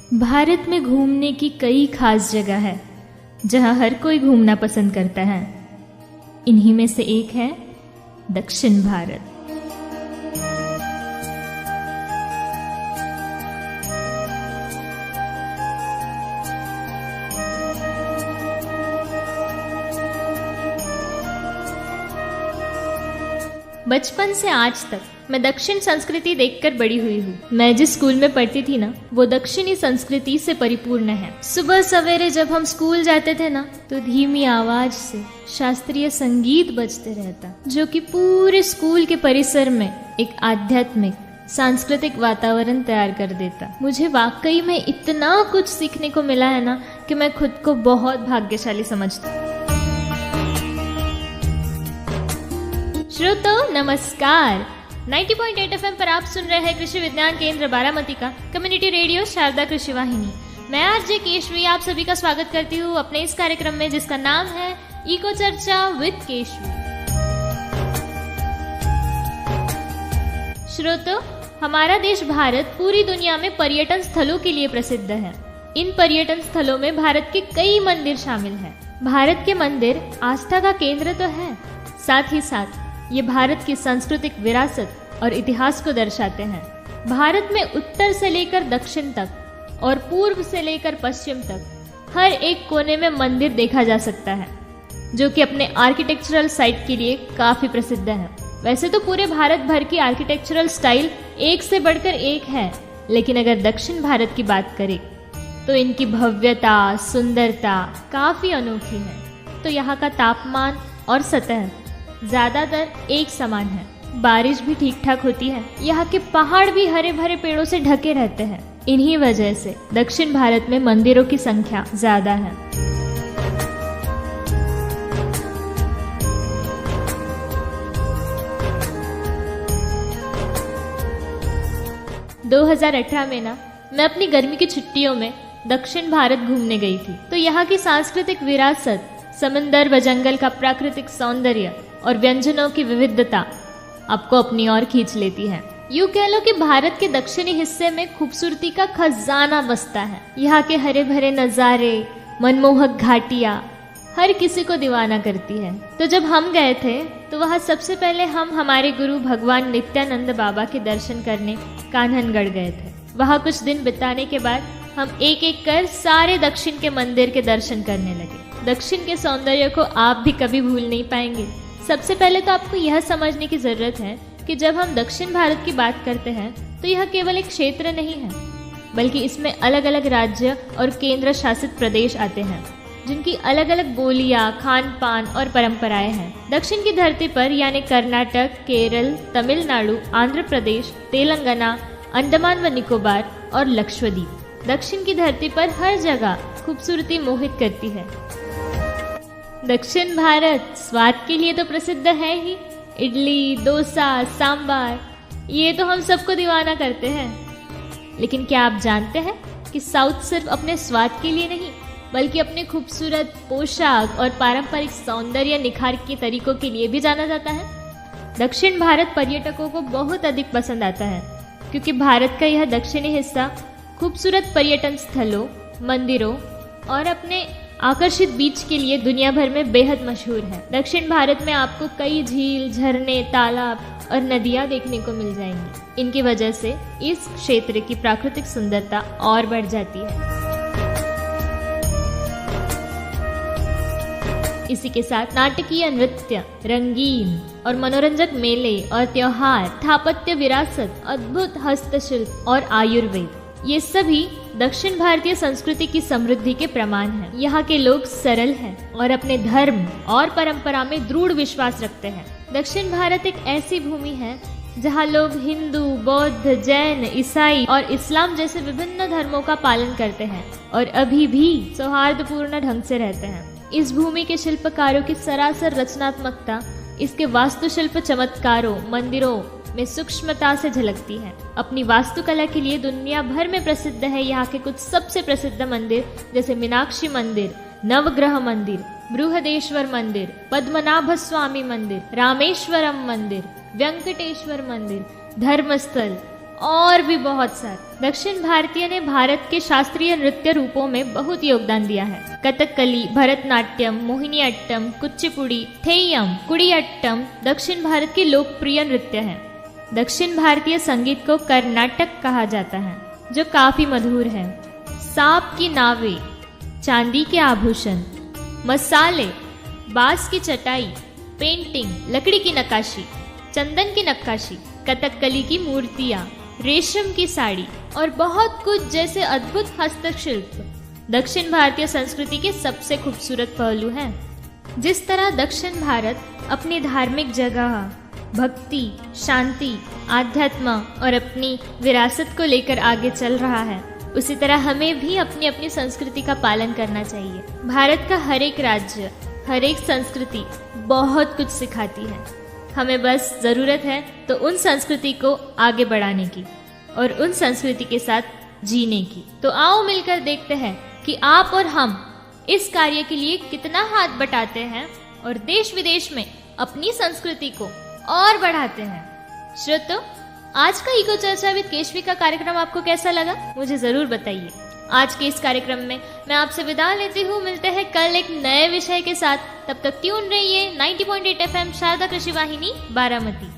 भारत में घूमने की कई खास जगह है जहां हर कोई घूमना पसंद करता है। इन्हीं में से एक है दक्षिण भारत। बचपन से आज तक मैं दक्षिण संस्कृति देखकर बड़ी हुई हूँ। मैं जिस स्कूल में पढ़ती थी ना, वो दक्षिणी संस्कृति से परिपूर्ण है। सुबह सवेरे जब हम स्कूल जाते थे ना, तो धीमी आवाज से शास्त्रीय संगीत बजते रहता, जो कि पूरे स्कूल के परिसर में एक आध्यात्मिक सांस्कृतिक वातावरण तैयार कर देता। मुझे वाकई में इतना कुछ सीखने को मिला है ना कि मैं खुद को बहुत भाग्यशाली समझती हूँ। श्रोतो नमस्कार, 90.8 FM पर आप सुन रहे हैं कृषि विज्ञान केंद्र बारामती का कम्युनिटी रेडियो शारदा कृषि वाहिनी। मैं आरजे केशवी आप सभी का स्वागत करती हूँ अपने इस कार्यक्रम में, जिसका नाम है इको चर्चा विद केशवी। श्रोतो, हमारा देश भारत पूरी दुनिया में पर्यटन स्थलों के लिए प्रसिद्ध है। इन पर्यटन स्थलों में भारत के कई मंदिर शामिल हैं। भारत के मंदिर आस्था का केंद्र तो है, साथ ही साथ ये भारत की सांस्कृतिक विरासत और इतिहास को दर्शाते हैं। भारत में उत्तर से लेकर दक्षिण तक और पूर्व से लेकर पश्चिम तक हर एक कोने में मंदिर देखा जा सकता है, जो कि अपने आर्किटेक्चरल साइट के लिए काफी प्रसिद्ध है। वैसे तो पूरे भारत भर की आर्किटेक्चरल स्टाइल एक से बढ़कर एक है, लेकिन अगर दक्षिण भारत की बात करें तो इनकी भव्यता, सुंदरता काफी अनोखी है। तो यहाँ का तापमान और सतह ज्यादातर एक समान है। बारिश भी ठीक ठाक होती है। यहाँ के पहाड़ भी हरे भरे पेड़ों से ढके रहते हैं। इन्हीं वजह से दक्षिण भारत में मंदिरों की संख्या ज्यादा है। दो 2018 में ना, मैं अपनी गर्मी की छुट्टियों में दक्षिण भारत घूमने गई थी। तो यहाँ की सांस्कृतिक विरासत, समंदर व जंगल का प्राकृतिक सौंदर्य और व्यंजनों की विविधता आपको अपनी ओर खींच लेती है। यूं कह लो कि भारत के दक्षिणी हिस्से में खूबसूरती का खजाना बसता है। यहाँ के हरे भरे नजारे, मनमोहक घाटियां हर किसी को दीवाना करती है। तो जब हम गए थे तो वहाँ सबसे पहले हम हमारे गुरु भगवान नित्यानंद बाबा के दर्शन करने कान्हनगढ़ गए थे। वहाँ कुछ दिन बिताने के बाद हम एक एक कर सारे दक्षिण के मंदिर के दर्शन करने लगे। दक्षिण के सौंदर्य को आप भी कभी भूल नहीं पाएंगे। सबसे पहले तो आपको यह समझने की जरूरत है कि जब हम दक्षिण भारत की बात करते हैं तो यह केवल एक क्षेत्र नहीं है, बल्कि इसमें अलग अलग राज्य और केंद्र शासित प्रदेश आते हैं, जिनकी अलग अलग बोलियां, खान पान और परंपराएं हैं। दक्षिण की धरती पर यानी कर्नाटक, केरल, तमिलनाडु, आंध्र प्रदेश, तेलंगाना, अंडमान व निकोबार और लक्षद्वीप। दक्षिण की धरती पर हर जगह खूबसूरती मोहित करती है। दक्षिण भारत स्वाद के लिए तो प्रसिद्ध है ही। इडली, डोसा, सांबार, ये तो हम सबको दीवाना करते हैं। लेकिन क्या आप जानते हैं कि साउथ सिर्फ अपने स्वाद के लिए नहीं, बल्कि अपने खूबसूरत पोशाक और पारंपरिक सौंदर्य निखार के तरीकों के लिए भी जाना जाता है। दक्षिण भारत पर्यटकों को बहुत अधिक पसंद आता है, क्योंकि भारत का यह दक्षिणी हिस्सा खूबसूरत पर्यटन स्थलों, मंदिरों और अपने आकर्षित बीच के लिए दुनिया भर में बेहद मशहूर है। दक्षिण भारत में आपको कई झील, झरने, तालाब और नदियां देखने को मिल जाएंगी। इनकी वजह से इस क्षेत्र की प्राकृतिक सुंदरता और बढ़ जाती है। इसी के साथ नाटकीय नृत्य, रंगीन और मनोरंजक मेले और त्योहार, स्थापत्य विरासत, अद्भुत हस्तशिल्प और आयुर्वेद, ये सभी दक्षिण भारतीय संस्कृति की समृद्धि के प्रमाण हैं। यहाँ के लोग सरल हैं और अपने धर्म और परंपरा में दृढ़ विश्वास रखते हैं। दक्षिण भारत एक ऐसी भूमि है जहाँ लोग हिंदू, बौद्ध, जैन, ईसाई और इस्लाम जैसे विभिन्न धर्मों का पालन करते हैं और अभी भी सौहार्दपूर्ण ढंग से रहते हैं। इस भूमि के शिल्पकारों की सरासर रचनात्मकता इसके वास्तुशिल्प चमत्कारों, मंदिरों में सूक्ष्मता से झलकती है। अपनी वास्तुकला के लिए दुनिया भर में प्रसिद्ध है यहाँ के कुछ सबसे प्रसिद्ध मंदिर, जैसे मीनाक्षी मंदिर, नवग्रह मंदिर, बृहदेश्वर मंदिर, पद्मनाभ स्वामी मंदिर, रामेश्वरम मंदिर, वेंकटेश्वर मंदिर, धर्मस्थल, और भी बहुत सारे। दक्षिण भारतीय ने भारत के शास्त्रीय नृत्य रूपों में बहुत योगदान दिया है। कथकली, भरतनाट्यम, मोहिनीअट्टम, कुचिपुड़ी, थेय्यम, कुडियाट्टम दक्षिण भारत के लोकप्रिय नृत्य हैं। दक्षिण भारतीय संगीत को कर्नाटक कहा जाता है, जो काफी मधुर है। सांप की नावें, चांदी के आभूषण, मसाले, बांस की चटाई, पेंटिंग, लकड़ी की नक्काशी, चंदन की नक्काशी, कथकली की मूर्तियां, रेशम की साड़ी और बहुत कुछ जैसे अद्भुत हस्तशिल्प दक्षिण भारतीय संस्कृति के सबसे खूबसूरत पहलू हैं। जिस तरह दक्षिण भारत अपनी धार्मिक जगह, भक्ति, शांति, आध्यात्म और अपनी विरासत को लेकर आगे चल रहा है, उसी तरह हमें भी अपनी अपनी संस्कृति का पालन करना चाहिए। भारत का हर एक राज्य, हर एक संस्कृति बहुत कुछ सिखाती है। हमें बस जरूरत है तो उन संस्कृति को आगे बढ़ाने की और उन संस्कृति के साथ जीने की। तो आओ मिलकर देखते हैं कि आप और हम इस कार्य के लिए कितना हाथ बटाते हैं और देश विदेश में अपनी संस्कृति को और बढ़ाते हैं। श्रोतो, आज का इको चर्चा विद केशवी का कार्यक्रम आपको कैसा लगा, मुझे जरूर बताइए। आज के इस कार्यक्रम में मैं आपसे विदा लेती हूँ। मिलते हैं कल एक नए विषय के साथ। तब तक ट्यून रहिए 90.8 FM शारदा कृषि वाहिनी बारामती।